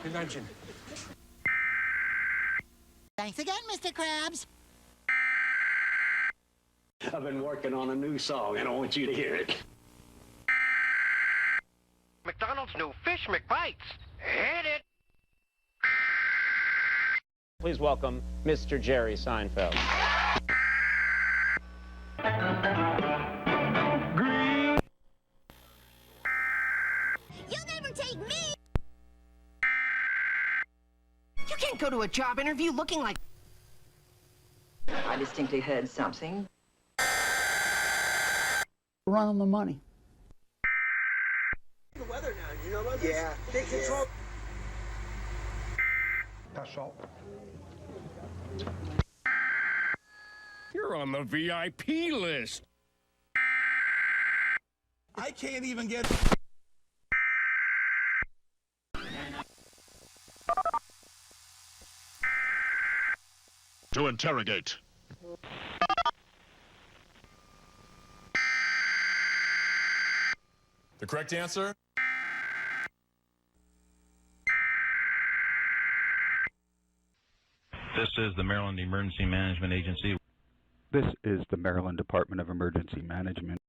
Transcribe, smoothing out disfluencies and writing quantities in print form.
Convention. Thanks again, Mr. Krabs. I've been working on a new song, and I want you to hear it. McDonald's new Fish McBites. Hit it! Please welcome Mr. Jerry Seinfeld. You'll never take me! You can't go to a job interview looking like... I distinctly heard something. Run on the money. The weather now, you know about this? Yeah. They control. That's all. You're on the VIP list. I can't even get. To interrogate. The correct answer? This is the Maryland Emergency Management Agency. This is the Maryland Department of Emergency Management.